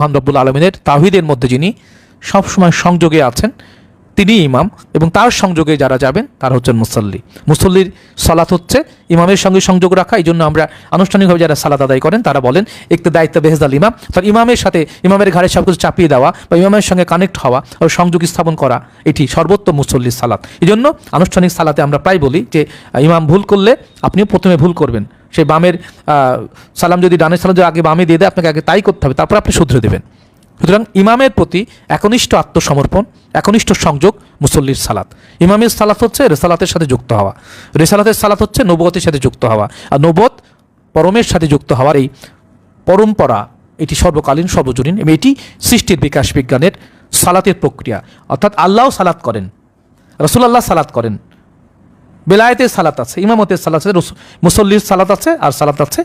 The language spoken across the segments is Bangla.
মহান রব্বুল আলমিনের তাওহীদের মধ্যে যিনি সবসময় সংযোগে আছেন তিনি ইমাম, এবং তার সংযোগে যারা যাবেন তারা হচ্ছেন মুসল্লি। মুসল্লির সালাত হচ্ছে ইমামের সঙ্গে সংযোগ রাখা। এই জন্য আমরা আনুষ্ঠানিকভাবে যারা সালাত আদায় করেন তারা বলেন একটু দায়িত্ব বেহেজাল ইমাম, তার ইমামের সাথে ইমামের ঘাড়ে সব কিছু চাপিয়ে দেওয়া বা ইমামের সঙ্গে কানেক্ট হওয়া ও সংযোগ স্থাপন করা, এটি সর্বোত্তম মুসল্লির সালাত। এই জন্য আনুষ্ঠানিক সালাতে আমরা প্রায় বলি যে ইমাম ভুল করলে আপনিও প্রথমে ভুল করবেন। সেই বামের সালাম যদি ডানের সালাম যদি আগে বামে দিয়ে দেয়, আপনাকে আগে তাই করতে হবে, তারপর আপনি শুধরে দেবেন। সুতরাং ইমামের প্রতি একনিষ্ঠ আত্মসমর্পণ, একনিষ্ঠ সংযোগ মুসল্লির সালাত। ইমামের সালাত হচ্ছে রেসালাতের সাথে যুক্ত হওয়া, রেসালাতের সালাত হচ্ছে নবুয়তের সাথে যুক্ত হওয়া, আর নবুয়ত পরমের সাথে যুক্ত হওয়ার এই পরম্পরা এটি সর্বকালীন সর্বজনীন, এবং এটি সৃষ্টির বিকাশ বিজ্ঞানের সালাতের প্রক্রিয়া। অর্থাৎ আল্লাহও সালাত করেন, রাসূলুল্লাহ সালাত করেন, বেলায়েতের সালাত আছে, ইমামতের সালাত আছে, মুসল্লির সালাত আছে, আর সালাত আছে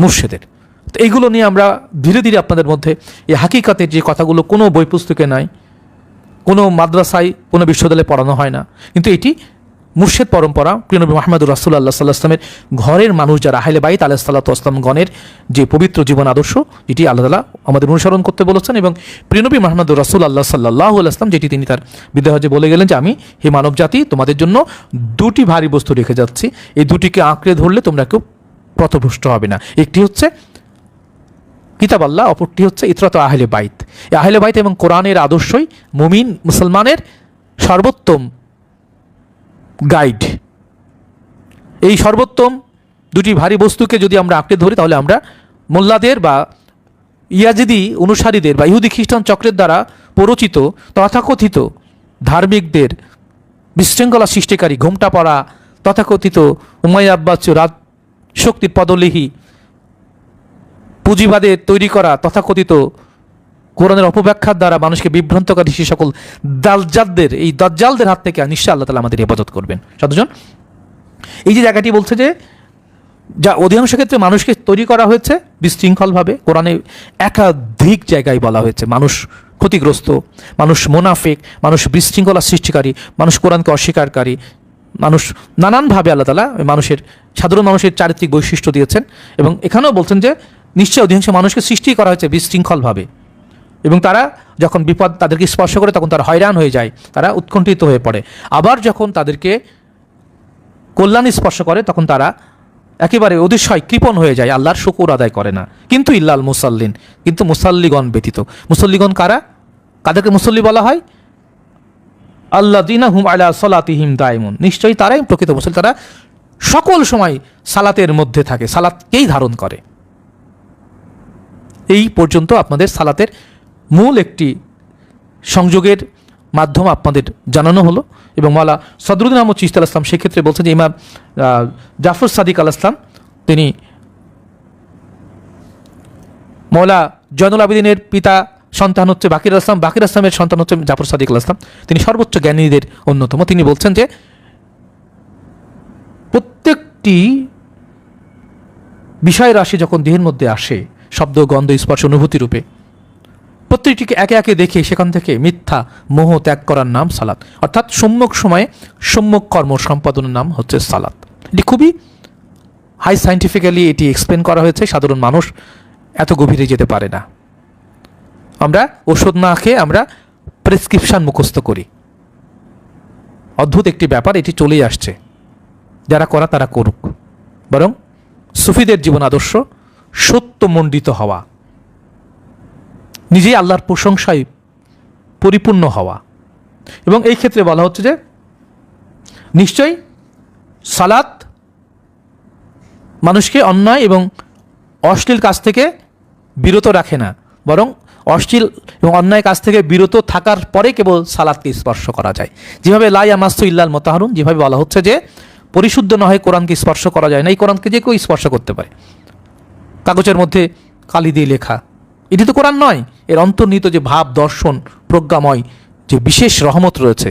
মুর্শিদের। তো এইগুলো নিয়ে আমরা ধীরে ধীরে আপনাদের মধ্যে এই হাকিকাতের যে কথাগুলো কোনো বই পুস্তকে নাই, কোনো মাদ্রাসায় কোনো বিশ্ববিদ্যালয়ে পড়ানো হয় না, কিন্তু এটি মুর্শিদ পরম্পরা, প্রিয় নবী মুহাম্মদুর রাসূলুল্লাহ সাল্লাল্লাহু আলাইহি ওয়াসাল্লামের ঘরের মানুষ যারা আহলে বাইত আলাইহিসসালাতু ওয়াসসালাম গণের যে পবিত্র জীবন আদর্শ, যেটি আল্লাহ তাআলা আমাদের অনুসরণ করতে বলেছেন, এবং প্রিয় নবী মুহাম্মদুর রাসূলুল্লাহ সাল্লাল্লাহু আলাইহি ওয়াসাল্লাম যেটি তিনি তার বিদায় হজ্জে বলে গেলেন যে আমি হে মানব জাতি তোমাদের জন্য দুটি ভারী বস্তু রেখে যাচ্ছি, এই দুটিকে আঁকড়ে ধরলে তোমরা কেউ পথভ্রষ্ট হবে না। একটি হচ্ছে কিতাব আল্লাহ, অপরটি হচ্ছে ইতরাত আহলে বাইত। এই আহলে বাইত এবং কোরআনের আদর্শই মুমিন মুসলমানের সর্বোত্তম গাইড। এই সর্বোত্তম দুটি ভারী বস্তুকে যদি আমরা আঁকড়ে ধরি, তাহলে আমরা মোল্লাদের বা ইয়াজিদি অনুসারীদের বা ইহুদি খ্রিস্টান চক্রের দ্বারা প্ররোচিত তথাকথিত ধার্মিকদের বিশৃঙ্খলা সৃষ্টিকারী ঘোমটা পড়া তথাকথিত উমাইয়া আব্বাসীয় রাজ শক্তির পদলেহী পুঁজিবাদের তৈরি করা তথাকথিত কোরআনের অপব্যাখ্যার দ্বারা মানুষকে বিভ্রান্তকারী সে সকল দাজ্জালদের, এই দাজ্জালদের হাত থেকে নিশ্চয় আল্লাহ তাআলা আমাদের হেফাজত করবেন। সাধুজন, এই যে জায়গাটি বলছে যে যা অধিকাংশ ক্ষেত্রে মানুষকে তৈরি করা হয়েছে বিশৃঙ্খলভাবে, কোরআনে একাধিক জায়গায় বলা হয়েছে মানুষ ক্ষতিগ্রস্ত, মানুষ মোনাফিক, মানুষ বিশৃঙ্খলা সৃষ্টিকারী, মানুষ কোরআনকে অস্বীকারী, মানুষ নানানভাবে আল্লাহ তাআলা মানুষের সাধারণ মানুষের চারিত্রিক বৈশিষ্ট্য দিয়েছেন। এবং এখানেও বলছেন যে নিশ্চয় অধিকাংশ মানুষকে সৃষ্টি করা হয়েছে বিশৃঙ্খলভাবে, এবং তারা যখন বিপদ তাদেরকে স্পর্শ করে তখন তারা হয়রান হয়ে যায়, তারা উৎকণ্ঠিত হয়ে পড়ে। আবার যখন তাদেরকে কল্যাণ স্পর্শ করে তখন তারা একেবারে অতিশয় কৃপণ হয়ে যায়, আল্লাহর শুকর আদায় করে না। কিন্তু ইল্লাল মুসাল্লিন, কিন্তু মুসাল্লিগণ ব্যতীত। মুসল্লিগণ কারা? কাদেরকে মুসল্লি বলা হয়? আল্লাযীনা হুম আলা সালাতিহিম দায়মুন, নিশ্চয়ই তারাই প্রকৃত মুসল্লি, তারা সকল সময় সালাতের মধ্যে থাকে, সালাতকেই ধারণ করে। এই পর্যন্ত আপনাদের সালাতের মূল একটি সংযোগের মাধ্যম আপনাদের জানানো হলো। এবং মাওলা সদরুদ্দিন আহমদ চিশতি আলাইহিস সালাম সেক্ষেত্রে বলছেন যে ইমাম জাফর সাদিক আলাইহিস সালাম তিনি মাওলা জয়নুল আবেদিনের পিতা সন্তান হচ্ছে বাকির আসলাম, বাকির আসলামের সন্তান হচ্ছে জাফর সাদিক আলাইহিস সালাম, তিনি সর্বোচ্চ জ্ঞানীদের অন্যতম। তিনি বলছেন যে প্রত্যেকটি বিষয় রাশি যখন দেহের মধ্যে আসে শব্দ গন্ধ স্পর্শ অনুভূতি রূপে, প্রত্যেকটিকে একে একে দেখে সেখান থেকে মিথ্যা মোহ ত্যাগ করার নাম সালাত। অর্থাৎ সম্যক সময়ে সম্যক কর্ম সম্পাদনের নাম হচ্ছে সালাত। এটি খুবই হাই সায়েন্টিফিক্যালি এটি এক্সপ্লেন করা হয়েছে, সাধারণ মানুষ এত গভীরে যেতে পারে না। আমরা ওষুধ না খেয়ে আমরা প্রেসক্রিপশন মুখস্থ করি। অদ্ভুত একটি ব্যাপার, এটি চলেই আসছে, যারা করা তারা করুক। বরং সুফিদের জীবন আদর্শ সত্যমণ্ডিত হওয়া, নিজেই আল্লাহর প্রশংসায় পরিপূর্ণ হওয়া। এবং এই ক্ষেত্রে বলা হচ্ছে যে নিশ্চয়ই সালাত মানুষকে অন্যায় এবং অশ্লীল কাজ থেকে বিরত রাখে না, বরং অশ্লীল এবং অন্যায় কাজ থেকে বিরত থাকার পরে কেবল সালাতকে স্পর্শ করা যায়। যেভাবে লা ইয়ামাসসু ইল্লাল মুতাহহারুন, যেভাবে বলা হচ্ছে যে পরিশুদ্ধ না হয়ে কোরআনকে স্পর্শ করা যায় না, এই কোরআনকে যে কেউ স্পর্শ করতে পারে। কাগজের মধ্যে কালি দিয়ে লেখা, এটি তো কোরআন নয়, এর অন্তর্নিহিত যে ভাব দর্শন প্রজ্ঞাময় যে বিশেষ রহমত রয়েছে,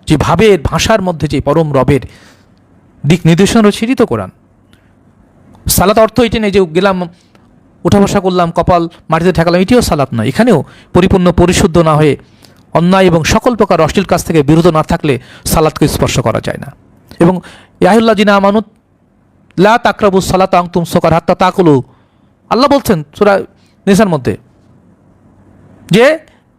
যে ভাবের ভাষার মধ্যে যে পরম রবের দিক নির্দেশনা রয়েছে, এটি তো কোরআন। সালাত অর্থ এটি নেই যে গেলাম উঠা বসা করলাম কপাল মাটিতে ঠেকালাম, এটিও সালাত নয়। এখানেও পরিপূর্ণ পরিশুদ্ধ না হয়ে অন্যায় এবং সকল প্রকার অশ্লীল কাজ থেকে বিরত না থাকলে সালাতকে স্পর্শ করা যায় না। এবং ইয়া আইয়ুহাল্লাযীনা আমানু লা তাকরাবুস সালাতা ওয়া আনতুম সুকারা হাত্তা তাকুলু, আল্লাহ বলছেন সূরা নিসার মধ্যে যে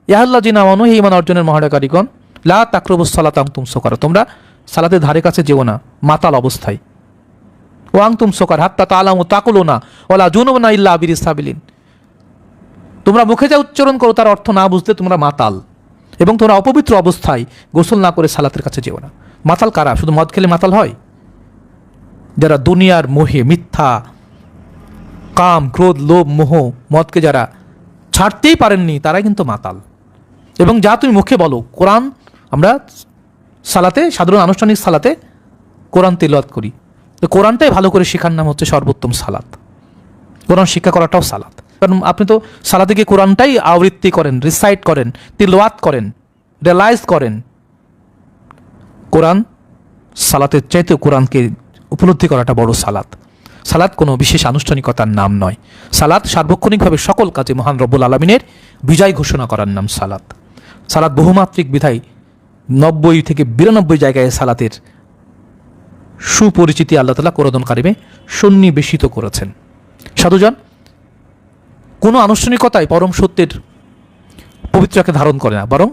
ইয়াল্লাহ জিনা মানু হে ইমান অর্জনের মহাকারীগণ লা তাকরবুস সালাত আনতুম সুকারা, তোমরা সালাতের ধারে কাছে যেও না মাতাল অবস্থায়। ও আনতুম সুকার হাত্তা তাআলামু তাকুলুনা ওয়ালা জুনুবনা ইল্লা আবিরিস সাবিলিন, তোমরা মুখে যা উচ্চারণ করো তার অর্থ না বুঝতে তোমরা মাতাল, এবং তোমরা অপবিত্র অবস্থায় গোসল না করে সালাতের কাছে যেও না। মাতাল কারা? শুধু মদ খেলে মাতাল হয়? যারা দুনিয়ার মোহে, মিথ্যা, কাম, ক্রোধ, লোভ, মোহ, মদকে যারা ছাড়তেই পারেননি তারাই কিন্তু মাতাল। এবং যা তুমি মুখে বলো, কোরআন, আমরা সালাতে, সাধারণ আনুষ্ঠানিক সালাতে কোরআন তিলাওয়াত করি, তো কোরআনটাই ভালো করে শেখার নাম হচ্ছে সর্বোত্তম সালাত। কোরআন শিক্ষা করাটাও সালাত। কারণ আপনি তো সালাতে গিয়ে কোরআনটাই আবৃত্তি করেন, রিসাইট করেন, তিলাওয়াত করেন, রিয়ালাইজ করেন। কোরআন সালাতের চাইতে কোরআনকে উপলব্ধি করাটা বড় সালাত। সালাত কোনো বিশেষ আনুষ্ঠানিকতার নাম নয়। সালাত সার্বক্ষণিকভাবে সকল কাজে মহান রব্বুল আলমিনের বিজয় ঘোষণা করার নাম সালাত। সালাত বহুমাত্রিক বিধায় 90 থেকে 92 জায়গায় সালাতের সুপরিচিতি আল্লাহ তাআলা কোরআন কারিমে সন্নিবেশিত করেছেন। সাধুজন কোনো আনুষ্ঠানিকতায় পরম সত্যের পবিত্রকে ধারণ করে না, বরং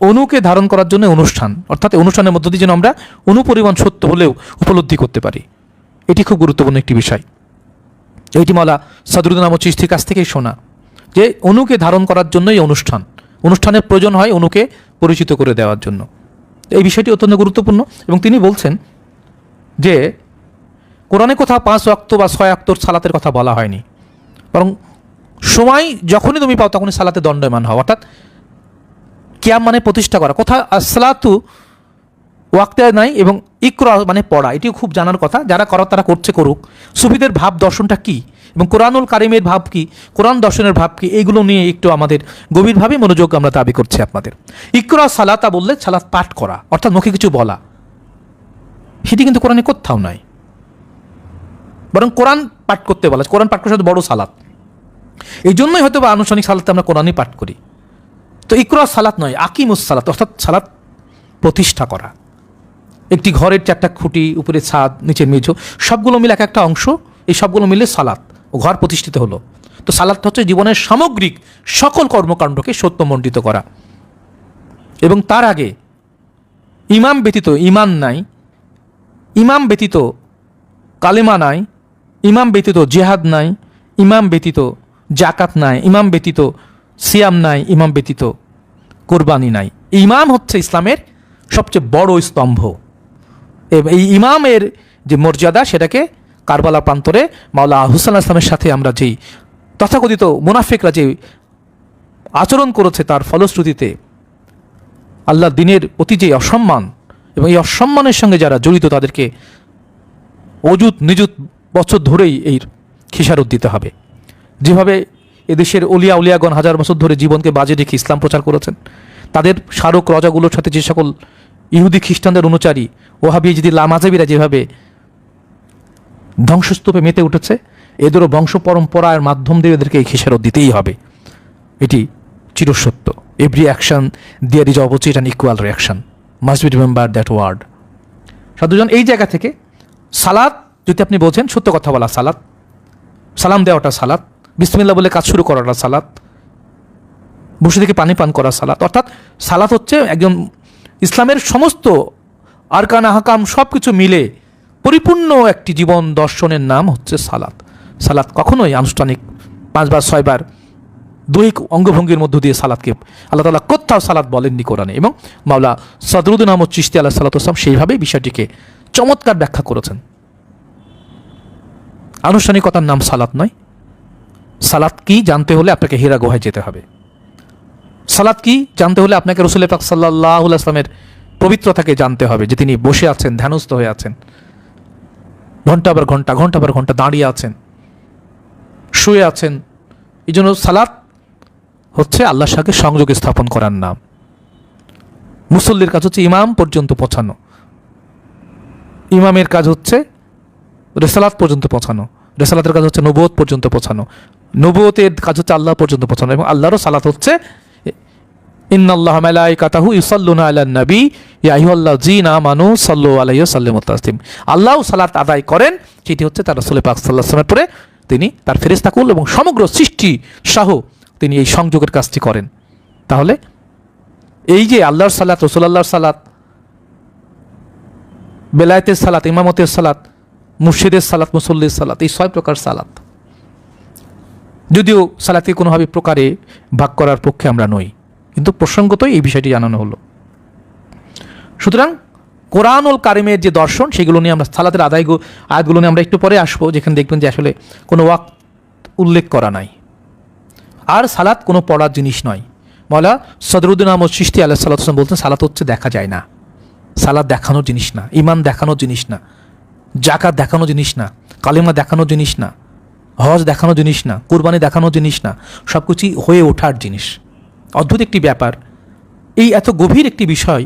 অনুকে ধারণ করার জন্য অনুষ্ঠান, অর্থাৎ অনুষ্ঠানের মধ্য দিয়ে যেন আমরা অনুপরিমাণ সত্য হলেও উপলব্ধি করতে পারি। এটি খুব গুরুত্বপূর্ণ একটি বিষয়। এইটি মাওলা সাদরুদ্দিন আহমদ চিশতির কাছ থেকেই শোনা, যে অনুকে ধারণ করার জন্যই অনুষ্ঠানের প্রয়োজন হয় অনুকে পরিচিত করে দেওয়ার জন্য। এই বিষয়টি অত্যন্ত গুরুত্বপূর্ণ। এবং তিনি বলছেন যে কোরআনে কোথাও 5 ওয়াক্ত বা 6 ওয়াক্তর সালাতের কথা বলা হয়নি, বরং সময় যখনই তুমি পাও তখনই সালাতে দণ্ডায়মান হও, অর্থাৎ কিয়াম মানে প্রতিষ্ঠা করা। কোথাও আসসালাতু ওয়াক্তে নাই, এবং ইকরা মানে পড়া, এটিও খুব জানার কথা। যারা করার তারা করছে, করুক। সুফিদের ভাব দর্শনটা কী এবং কোরআনুল কারিমের ভাব কী, কোরআন দর্শনের ভাব কী, এইগুলো নিয়ে একটু আমাদের গভীরভাবে মনোযোগ আমরা দাবি করছি আপনাদের। ইকরা সালাতা বললে সালাত পাঠ করা, অর্থাৎ মুখে কিছু বলা, সেটি কিন্তু কোরআনে কোথাও নাই, বরং কোরআন পাঠ করতে বলা। কোরআন পাঠ করার সাথে বড় সালাত। এই জন্যই হয়তো বা আনুষ্ঠানিক সালাতে আমরা কোরআনই পাঠ করি। তো ইকরা সালাত নয়, আকিমুস সালাত, অর্থাৎ সালাত প্রতিষ্ঠা করা। একটি ঘরের 4টা খুঁটি, উপরে ছাদ, নিচের মেঝো, সবগুলো মিলে এক একটা অংশ, এই সবগুলো মিলে সালাত, ও ঘর প্রতিষ্ঠিত হলো। তো সালাত হচ্ছে জীবনের সামগ্রিক সকল কর্মকাণ্ডকে সত্যমণ্ডিত করা। এবং তার আগে ইমাম ব্যতীত ইমান নাই, ইমাম ব্যতীত কালেমা নাই, ইমাম ব্যতীত জিহাদ নাই, ইমাম ব্যতীত জাকাত নাই, ইমাম ব্যতীত সিয়াম নাই, ইমাম ব্যতীত কোরবানি নাই। ইমাম হচ্ছে ইসলামের সবচেয়ে বড় স্তম্ভ। এই ইমামের যে মর্যাদা, সেটাকে কারবালা প্রান্তরে মাওলা হুসাইন ইসলামের সাথে আমরা যেই তথাকথিত মুনাফিকরা যে আচরণ করেছে, তার ফলশ্রুতিতে আল্লাহ দিনের প্রতি যে অসম্মান, এবং এই অসম্মানের সঙ্গে যারা জড়িত তাদেরকে অযুত নিযুত বছর ধরেই এই খিসারত দিতে হবে। যেভাবে এদেশের অলিয়া উলিয়াগণ হাজার বছর ধরে জীবনকে বাজে রেখে ইসলাম প্রচার করেছেন, তাদের স্মারক রজাগুলোর সাথে যে সকল ইহুদি খ্রিস্টানদের অনুচারী ওহাবি যদি লামাজাবিরা যেভাবে ধ্বংসস্তূপে মেতে উঠেছে, এদেরও বংশ পরম্পরার মাধ্যম দিয়ে এদেরকে এই খিসারত দিতেই হবে। এটি চিরসত্য। Every action there is opposite and equal reaction, must be remember that word. সাধুজন এই জায়গা থেকে সালাত যদি আপনি বোঝেন, সত্য কথা বলা সালাত, সালাম দেওয়াটা সালাত, বিসমিল্লাহ বলে কাজ শুরু করাটা সালাত, বসে থেকে পানি পান করা সালাত। অর্থাৎ সালাত হচ্ছে একজন ইসলামের সমস্ত আরকান আহকাম সব কিছু মিলে পরিপূর্ণ একটি জীবন দর্শনের নাম হচ্ছে সালাত। সালাত কখনোই আনুষ্ঠানিক 5 বার 6 বার দৈহিক অঙ্গভঙ্গির মধ্য দিয়ে সালাতকে আল্লাহ তাআলা কোথাও সালাত বলেননি কোরআনে। এবং মাওলা সাদরুদ্দিন আহমদ চিশতি আলাইহিস সালাতু ওয়াস সালাম সেইভাবেই বিষয়টিকে চমৎকার ব্যাখ্যা করেছেন। আনুষ্ঠানিকতার নাম সালাত নয়। সালাত কি জানতে হলে আপনাকে হীরা গুহায় যেতে হবে। সালাত কি জানতে হলে আপনাকে রাসূল পাক সাল্লাল্লাহু আলাইহি ওয়াসাল্লামের পবিত্রতাকে জানতে হবে, যে তিনি বসে আছেন, ধ্যানস্থ হয়ে আছেন, ঘন্টা পর ঘন্টা দাঁড়িয়ে আছেন, শুয়ে আছেন। এই জন্য সালাত হচ্ছে আল্লাহর সাথে সংযোগ স্থাপন করার নাম। মুসল্লির কাজ হচ্ছে ইমাম পর্যন্ত পৌঁছানো, ইমামের কাজ হচ্ছে রেসালাত পর্যন্ত পৌঁছানো, রেসালাতের কাজ হচ্ছে নবুয়ত পর্যন্ত পৌঁছানো, নবুয়তের কাজ হচ্ছে আল্লাহ পর্যন্ত পৌঁছানো। এবং আল্লাহরও সালাত হচ্ছে ইন্নাল্লাহা মালাইকাতাহু ইউসাল্লুনা আলান নবী ইয়া আইয়ুহাল্লাযীনা আমানু সাল্লু আলাইহি ওয়া সাল্লিমু তাসলিম। আল্লাহ সালাত আদায় করেন, সেটি হচ্ছে তার রাসূল পাক সাল্লাল্লাহু আলাইহি ওয়াসাল্লামের পরে তিনি তার ফেরেশতাকুল এবং সমগ্র সৃষ্টি সহ তিনি এই সংযোগের কাজটি করেন। তাহলে এই যে আল্লাহর সালাত, রসুলাল্লাহর সালাত, বেলায়েতের সালাত, ইমামতের সালাত, মুর্শিদের সালাত, মুসল্লির সালাত, এই 6 প্রকার সালাত, যদিও সালাতকে কোনোভাবে প্রকারে ভাগ করার পক্ষে আমরা নই, কিন্তু প্রসঙ্গতই এই বিষয়টি জানানো হলো। সুতরাং কোরআনুল কারিমের যে দর্শন, সেগুলো নিয়ে আমরা সালাতের আয়াতগুলো নিয়ে আমরা একটু পরে আসবো, যেখানে দেখবেন যে আসলে কোনো ওয়াক্ত উল্লেখ করা নাই। আর সালাত কোনো পড়ার জিনিস নয়। মওলানা সদরুদ্দিন আহমদ চিশতি আলাইহিস সালাম বলতেন, সালাত হচ্ছে দেখা যায় না, সালাত দেখানোর জিনিস না, ইমান দেখানোর জিনিস না, জাকাত দেখানোর জিনিস না, কালেমা দেখানোর জিনিস না, হজ দেখানোর জিনিস না, কুরবানি দেখানোর জিনিস না, সব কিছুই হয়ে ওঠার জিনিস। অদ্ভুত একটি ব্যাপার। এই এত গভীর একটি বিষয়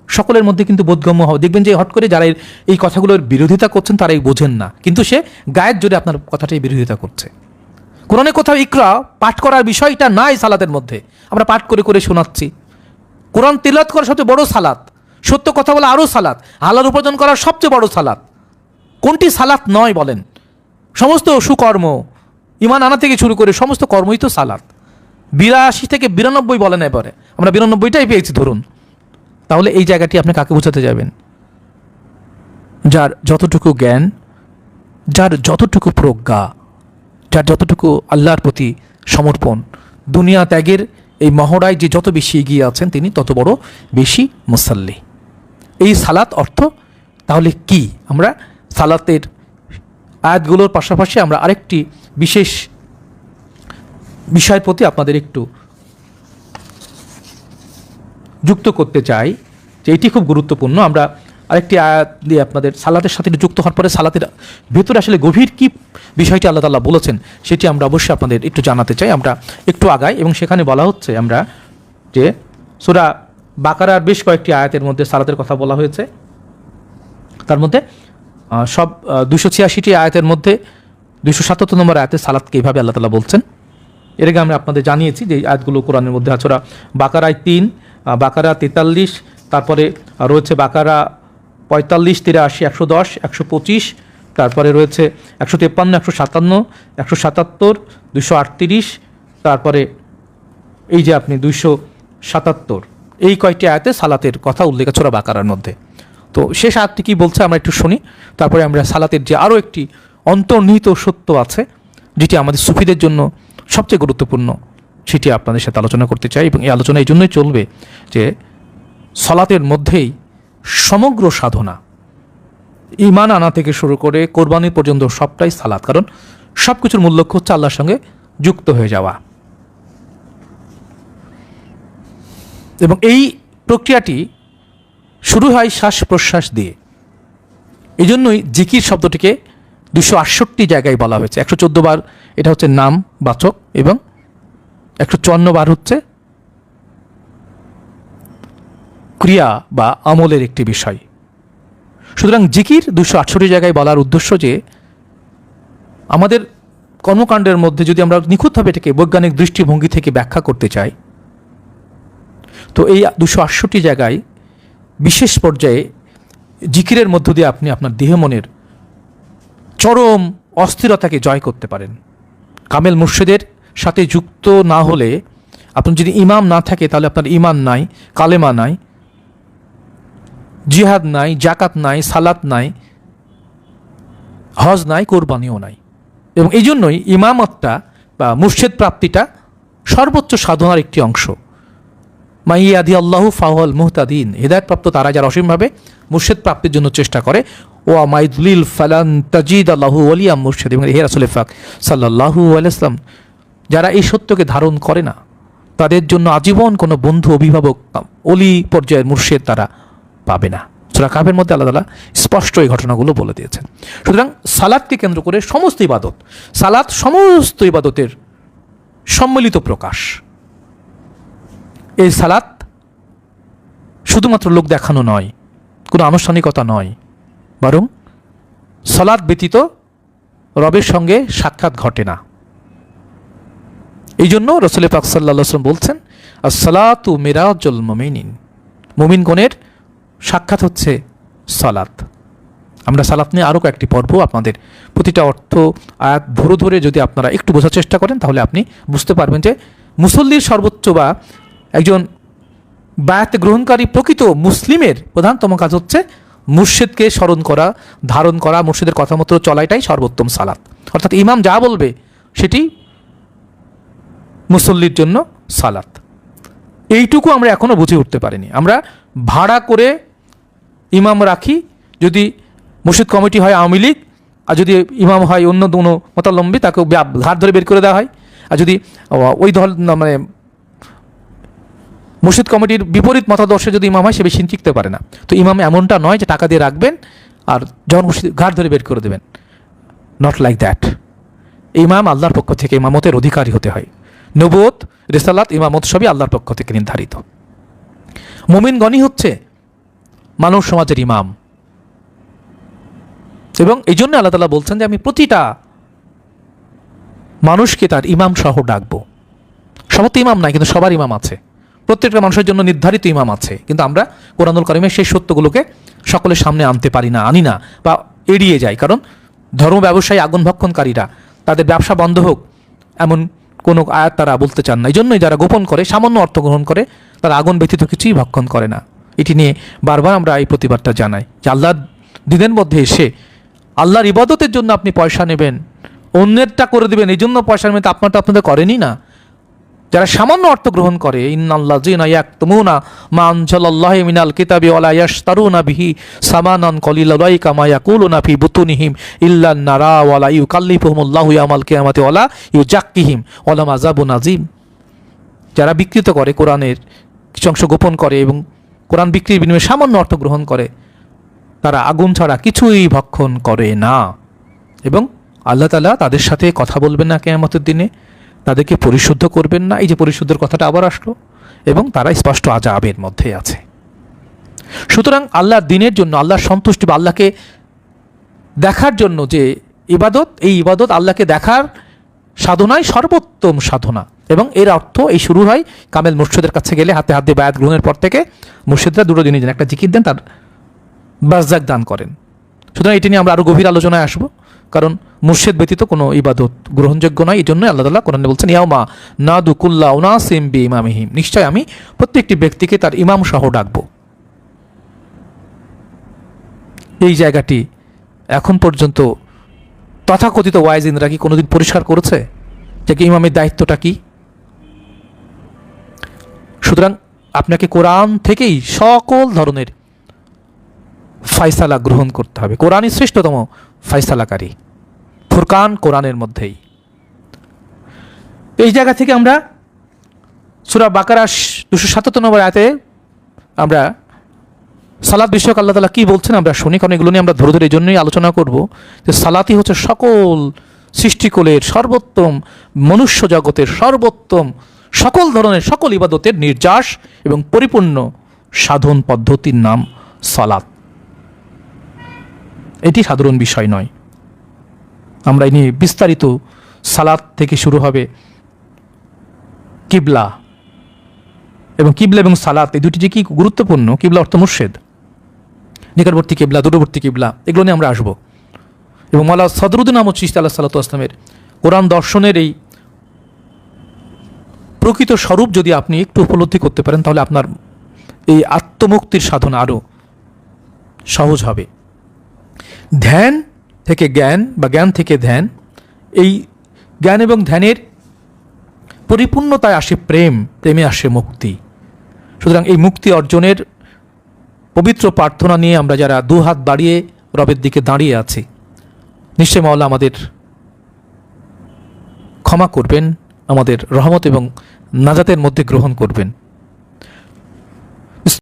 সকলের মধ্যে কিন্তু বোধগম্য হবে। দেখবেন যে হট করে যারা এই কথাগুলোর বিরোধিতা করছেন তারা এই বোঝেন না, কিন্তু সে গায়ের জোরে আপনার কথাটাই বিরোধিতা করছে। কোরআনে কোথাও ইকরা পাঠ করার বিষয়টা নাই সালাতের মধ্যে, আমরা পাঠ করে করে শোনাচ্ছি। কোরআন তিলাওয়াত করা সবচেয়ে বড় সালাত, সত্য কথা বলা আরও সালাত, হালাল উপার্জন করা সবচেয়ে বড় সালাত। কোনটি সালাত নয় বলেন? সমস্ত সুকর্ম, ইমান আনা থেকে শুরু করে সমস্ত কর্মই তো সালাত। 82 থেকে 92 বলেন, এবারে আমরা 92টাই পেয়েছি ধরুন। তাহলে এই জায়গাটি আপনি কাকে বোঝাতে যাবেন? যার যতটুকু জ্ঞান, যার যতটুকু প্রজ্ঞা, যার যতটুকু আল্লাহর প্রতি সমর্পণ, দুনিয়া ত্যাগের এই মহড়ায় যে যত বেশি এগিয়ে আছেন, তিনি তত বড় বেশি মুসাল্লি। এই সালাত অর্থ তাহলে কি? আমরা সালাতের আয়াতগুলোর পাশাপাশি আমরা আরেকটি বিশেষ বিষয়ের প্রতি আপনাদের একটু যুক্ত করতে চাই, যে এটি খুব গুরুত্বপূর্ণ। আমরা আরেকটি আয়াত দিয়ে আপনাদের সালাতের সাথে যুক্ত হওয়ার পরে সালাতের ভেতরে আসলে গভীর কি বিষয়টি আল্লাহ তাআলা বলেছেন সেটি আমরা অবশ্যই আপনাদের একটু জানাতে চাই। আমরা একটু আগাই, এবং সেখানে বলা হচ্ছে আমরা যে সূরা বাকারার বেশ কয়েকটি আয়াতের মধ্যে সালাতের কথা বলা হয়েছে। তার মধ্যে সব 286টি আয়াতের মধ্যে 277 নম্বর আয়াতে সালাতকে এইভাবে আল্লাহ তাআলা বলছেন। এর আগে আমরা আপনাদের জানিয়েছি যে এই আয়াতগুলো কোরআনের মধ্যে আছে। ওরা বাকারায় 3, বাকারা 43, তারপরে রয়েছে বাকারা 45, 83, 110, 125, তারপরে রয়েছে 153, 157, 177, 238, তারপরে এই যে আপনি 277, এই কয়েকটি আয়াতে সালাতের কথা উল্লেখ আছে ওরা বাকারার মধ্যে। তো শেষ আয়াতটি কী বলছে আমরা একটু শুনি, তারপরে আমরা সালাতের যে আরও একটি অন্তর্নিহিত সত্য আছে যেটি আমাদের সুফিদের জন্য সবচেয়ে গুরুত্বপূর্ণ, সেটি আপনাদের সাথে আলোচনা করতে চাই। এবং এই আলোচনা এই জন্যই চলবে যে সালাতের মধ্যেই সমগ্র সাধনা, ঈমান আনা থেকে শুরু করে কোরবানি পর্যন্ত সবটাই সালাত। কারণ সব কিছুর মূল লক্ষ্য হচ্ছে আল্লাহর সঙ্গে যুক্ত হয়ে যাওয়া। এবং এই প্রক্রিয়াটি শুরু হয় শ্বাস প্রশ্বাস দিয়ে। এই জন্যই জিকির শব্দটিকে 268 জায়গায় বলা হয়েছে। 114 বার এটা হচ্ছে নাম বাচক, এবং 154 বার হচ্ছে ক্রিয়া বা আমলের একটি বিষয়। সুতরাং জিকির 268 জায়গায় বলার উদ্দেশ্য যে আমাদের কর্মকাণ্ডের মধ্যে যদি আমরা নিখুঁতভাবে এটাকে বৈজ্ঞানিক দৃষ্টিভঙ্গি থেকে ব্যাখ্যা করতে চাই, তো এই 268 জায়গায় বিশেষ পর্যায়ে জিকিরের মধ্য দিয়ে আপনি আপনার দেহ মনের চরম অস্থিরতাকে জয় করতে পারেন। কামেল মুর্শিদের সাথে যুক্ত না হলে, আপনার যদি ইমাম না থাকে তাহলে আপনার ইমান নাই, কালেমা নাই, জিহাদ নাই, জাকাত নাই, সালাত নাই, হজ নাই, কোরবানিও নাই। এবং এই জন্যই ইমামতটা বা মুর্শিদ প্রাপ্তিটা সর্বোচ্চ সাধনার একটি অংশ। মাইয়াদি আল্লাহু ফাহুয়াল মুহতাদিন, হেদায়েতপ্রাপ্ত তারা যারা অসীমভাবে মুর্শিদ প্রাপ্তির জন্য চেষ্টা করে। ও মাইদুলিল ফালান তাজিদ আল্লাহু ওয়ালিয়া মুর্শিদ। এবং হে রাসূল পাক সাল্লাল্লাহু আলাইহি ওয়াসাল্লাম, যারা এই সত্যকে ধারণ করে না তাদের জন্য আজীবন কোনো বন্ধু, অভিভাবক, অলি পর্যায়ের মুর্শিদ তারা পাবে না। সূরা কাহফের মধ্যে আল্লাহ তাআলা স্পষ্ট এই ঘটনাগুলো বলে দিয়েছেন। সুতরাং সালাতকে কেন্দ্র করে সমস্ত ইবাদত, সালাত সমস্ত ইবাদতের সম্মিলিত প্রকাশ। এই সালাত শুধুমাত্র লোক দেখানো নয়, কোনো আনুষ্ঠানিকতা নয়, বরং সালাত ব্যতীত রবের সঙ্গে সাক্ষাৎ ঘটে না। এই জন্য রাসূল পাক সাল্লাল্লাহু আলাইহি ওয়াসাল্লাম বলছেন, আস-সালাতু মিরাজুল মুমিনিন, মুমিনগণের সাক্ষাৎ হচ্ছে সালাত। আমরা সালাত নিয়ে আরও কয়েকটি পর্ব আপনাদের প্রতিটা অর্থ আয়াত ধরে ধরে যদি আপনারা একটু বোঝার চেষ্টা করেন, তাহলে আপনি বুঝতে পারবেন যে মুসল্লির সর্বোচ্চ বা একজন বায়াত গ্রহণকারী প্রকৃত মুসলিমের প্রধানতম কাজ হচ্ছে মুর্শিদকে স্মরণ করা, ধারণ করা, মুর্শিদের কথা মতো চলাটাই সর্বোত্তম সালাত। অর্থাৎ ইমাম যা বলবে সেটি মুসল্লির জন্য সালাত। এইটুকু আমরা এখনও বুঝে উঠতে পারিনি। আমরা ভাড়া করে ইমাম রাখি, যদি মুর্শিদ কমিটি হয় আওয়ামী লীগ, আর যদি ইমাম হয় অন্য কোনো মতাবলম্বী, তাকে ঘাট ধরে বের করে দেওয়া হয়। আর যদি ওই দল মানে মুর্শিদ কমিটির বিপরীত মতাদর্শে যদি ইমাম হয়, সে বেশি টিকতে পারে না। তো ইমাম এমনটা নয় যে টাকা দিয়ে রাখবেন আর যখন মুর্শিদ ঘাট ধরে বের করে দেবেন, নট লাইক দ্যাট। ইমাম আল্লাহর পক্ষ থেকে ইমামতের অধিকারী হতে হয়। নবুয়ত, রিসালাত, ইমামত সবই আল্লাহর পক্ষ থেকে নির্ধারিত। মুমিনগণই হচ্ছে মানব সমাজের ইমাম, এবং এই জন্য আল্লাহ তাআলা বলছেন যে আমি প্রতিটা মানুষকে তার ইমাম সহ ডাকবো। সবার তো ইমাম নাই, কিন্তু সবার ইমাম আছে। প্রত্যেকটা মানুষের জন্য নির্ধারিত ইমাম আছে, কিন্তু আমরা কোরআনুল কারিমের সেই সত্যগুলোকে সকলের সামনে আনতে পারি না, আনি না, বা এড়িয়ে যাই। কারণ ধর্ম ব্যবসায়ী আগুন ভক্ষণকারীরা তাদের ব্যবসা বন্ধ হোক এমন কোনো আয়াত তারা বলতে চান না। এই জন্যই যারা গোপন করে, সামান্য অর্থ গ্রহণ করে, তারা আগুন ব্যতীত কিছুই ভক্ষণ করে না। এটি নিয়ে বারবার আমরা এই প্রতিবাদটা জানাই যে আল্লাহর দিনের মধ্যে এসে আল্লাহর ইবাদতের জন্য আপনি পয়সা নেবেন, অন্যেরটা করে দেবেন, এই জন্য পয়সা নেবেন, আপনারটা আপনাদের করেনই না। যারা সামান্য অর্থ গ্রহণ করে, ইন্নাল্লাযীনা ইয়াকতুমুনা মা আনজালাল্লাহু মিনাল কিতাবি ওয়া লা ইয়াশতারুনা বিহি সামানান কলিলা লাইকা মা ইয়াকুলুনা ফি বুতুনিহিম ইল্লান নারা ওয়া লা ইউকাল্লিফুহুমুল্লাহু ইয়াওমাল কিয়ামাতি ওয়া লা ইউজাক্কিহিম ওয়া লাহুম আযাবুন আযীম। যারা বিকৃত করে, কোরআনের কিছু অংশ গোপন করে এবং কোরআন বিক্রির বিনিময়ে সামান্য অর্থ গ্রহণ করে, তারা আগুন ছাড়া কিছুই ভক্ষণ করে না। এবং আল্লাহ তাআলা তাদের সাথে কথা বলবেন না কিয়ামতের দিনে, তাদেরকে পরিশুদ্ধ করবেন না। এই যে পরিশুদ্ধের কথাটা আবার আসলো, এবং তারা স্পষ্ট আযাবের মধ্যে আছে। সুতরাং আল্লাহর দিনের জন্য, আল্লাহর সন্তুষ্টি বা আল্লাহকে দেখার জন্য যে ইবাদত, এই ইবাদত আল্লাহকে দেখার সাধনাই সর্বোত্তম সাধনা। এবং এর অর্থ এই শুরু হয় কামেল মুর্শিদের কাছে গেলে, হাতে হাত দিয়ে বায়াত গ্রহণের পর থেকে মুর্শিদরা দুটো জিনিস দেন, একটা জিকির দেন, তার বারজাক দান করেন। সুতরাং এটি নিয়ে আমরা আরও গভীর আলোচনায় আসবো, কারণ মুর্শিদ ব্যতীত কোনো ইবাদত গ্রহণযোগ্য নয়। এই জন্যই আল্লাহ তাআলা কোরআনে বলছেন ইয়াউমা নাদু কুল্লা উনাসিম বিইমামিহিম, নিশ্চয় আমি প্রত্যেকটি ব্যক্তিকে তার ইমাম সহ ডাকবো। এই জায়গাটি এখন পর্যন্ত তথাকথিত ওয়াইজিনরা কি কোনোদিন পরিষ্কার করেছে যে ইমামের দায়িত্বটা কি? সুতরাং আপনাকে কোরআন থেকেই সকল ধরনের ফায়সালা গ্রহণ করতে হবে। কোরআনই শ্রেষ্ঠতম ফায়সালাকারী, ফুরকান কোরআনের মধ্যেই। এই জায়গা থেকে আমরা সূরা বাকারা 277 নম্বর আয়াতে আমরা সালাত বিষয়ক আল্লাহ তাআলা কি বলছেন আমরা শুনি, কারণ এগুলো নিয়ে আমরা ধরে ধরে এই জন্যই আলোচনা করব যে সালাতই হচ্ছে সকল সৃষ্টিকুলের সর্বোত্তম, মনুষ্য জগতের সর্বোত্তম, সকল ধরনের সকল ইবাদতের নির্যাস এবং পরিপূর্ণ সাধন পদ্ধতির নাম সালাত। এটি সাধারণ বিষয় নয়। আমরা এই নিয়ে বিস্তারিত, সালাত থেকে শুরু হবে কিবলা, এবং কিবলা এবং সালাত এই দুটি যে কি গুরুত্বপূর্ণ। কিবলা অর্থ মুর্শিদ, নিকটবর্তী কিবলা, দূরবর্তী কিবলা, এগুলো নিয়ে আমরা আসবো। এবং মাওলানা সদরুদ্দীন আহমদ চিশতি আলাইহিসসালাতু ওয়াসসালামের কোরআন দর্শনের এই প্রকৃত স্বরূপ যদি আপনি একটু উপলব্ধি করতে পারেন, তাহলে আপনার এই আত্মমুক্তির সাধনা আরও সহজ হবে। ধ্যান থেকে জ্ঞান বা জ্ঞান থেকে ধ্যান, এই জ্ঞান এবং ধ্যানের পরিপূর্ণতায় আসে প্রেম, প্রেমে আসে মুক্তি। সুতরাং এই মুক্তি অর্জনের পবিত্র প্রার্থনা নিয়ে আমরা যারা দুহাত বাড়িয়ে রবের দিকে দাঁড়িয়ে আছি, নিশ্চয় মাওলা আমাদের ক্ষমা করবেন, আমাদের রহমত এবং নাজাতের মধ্যে গ্রহণ করবেন।